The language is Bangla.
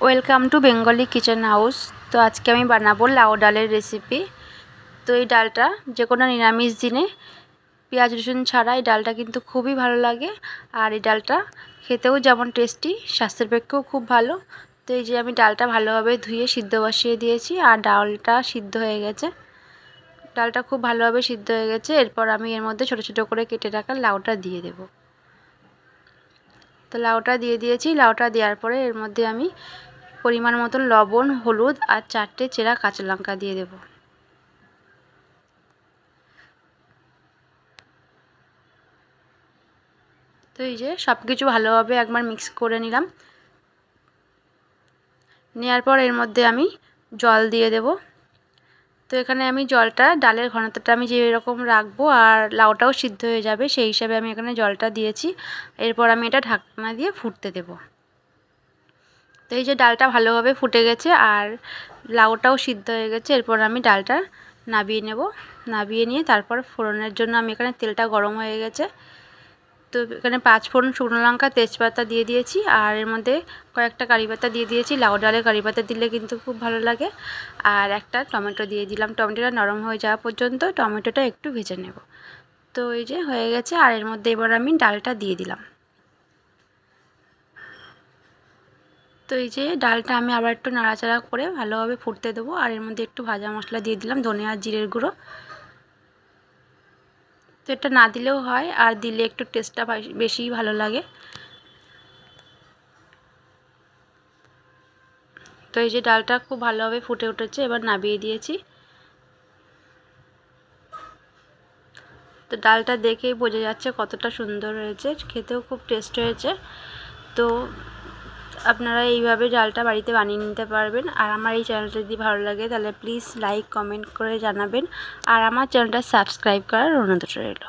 Welcome to Bengali kitchen house. তো আজকে আমি বানাবো লাউ ডালের রেসিপি। তো এই ডালটা যে কোনো নিরামিষ দিনে পেঁয়াজ রসুন ছাড়া এই ডালটা কিন্তু খুবই ভালো লাগে। আর এই ডালটা খেতেও যেমন টেস্টি, স্বাস্থ্যের পক্ষেও খুব ভালো। তো এই যে আমি ডালটা ভালোভাবে ধুয়ে সিদ্ধ বসিয়ে দিয়েছি আর ডালটা সিদ্ধ হয়ে গেছে। ডালটা খুব ভালোভাবে সিদ্ধ হয়ে গেছে। এরপর আমি এর মধ্যে ছোটো ছোটো করে কেটে রাখা লাউটা দিয়ে দেব। তো লাউটা দিয়ে দিয়েছি। লাউটা দেওয়ার পরে এর মধ্যে আমি পরিমাণ মতো লবণ, হলুদ আর 4টে চেরা কাঁচা লঙ্কা দিয়ে দেব। তো এই যে সব কিছু ভালোভাবে একবার মিক্স করে নিলাম। নেওয়ার পর এর মধ্যে আমি জল দিয়ে দেব। তো এখানে আমি জলটা, ডালের ঘনত্বটা আমি যেরকম রাখবো আর লাউটাও সিদ্ধ হয়ে যাবে সেই হিসাবে আমি এখানে জলটা দিয়েছি। এরপর আমি এটা ঢাকনা দিয়ে ফুটতে দেব। তো এই যে ডালটা ভালোভাবে ফুটে গেছে আর লাউটাও সিদ্ধ হয়ে গেছে। এরপর আমি ডালটা নাবিয়ে নেব। নাবিয়ে নিয়ে তারপর ফোড়নের জন্য আমি এখানে তেলটা গরম হয়ে গেছে। তো এখানে 5 ফোড়ন, শুকনো লঙ্কা, তেজপাতা দিয়ে দিয়েছি আর এর মধ্যে কয়েকটা কারি পাতা দিয়ে দিয়েছি। লাউ ডালে কারি পাতা দিলে কিন্তু খুব ভালো লাগে। আর একটা টমেটো দিয়ে দিলাম। টমেটোটা নরম হয়ে যাওয়া পর্যন্ত টমেটোটা একটু ভেজে নেব। তো এই যে হয়ে গেছে আর এর মধ্যে এবার আমি ডালটা দিয়ে দিলাম। তো এই যে ডালটা আমি আবার একটু নাড়াচাড়া করে ভালোভাবে ফুটতে দেবো আর এর মধ্যে একটু ভাজা মশলা দিয়ে দিলাম, ধনে আর জিরের গুঁড়ো। তো এটা না দিলেও হয় আর দিলে একটু টেস্টটা বেশিই ভালো লাগে। তো এই যে ডালটা খুব ভালোভাবে ফুটে উঠেছে, এবার নামিয়ে দিয়েছি। তো ডালটা দেখেই বোঝা যাচ্ছে কতটা সুন্দর হয়েছে, খেতেও খুব টেস্ট হয়েছে। তো আপনারা এইভাবে ডালটা বাড়িতে বানিয়ে নিতে পারবেন। আর আমার এই চ্যানেলটা যদি ভালো লাগে তাহলে প্লিজ লাইক কমেন্ট করে জানাবেন আর আমার চ্যানেলটা সাবস্ক্রাইব করার অনুরোধ রইল।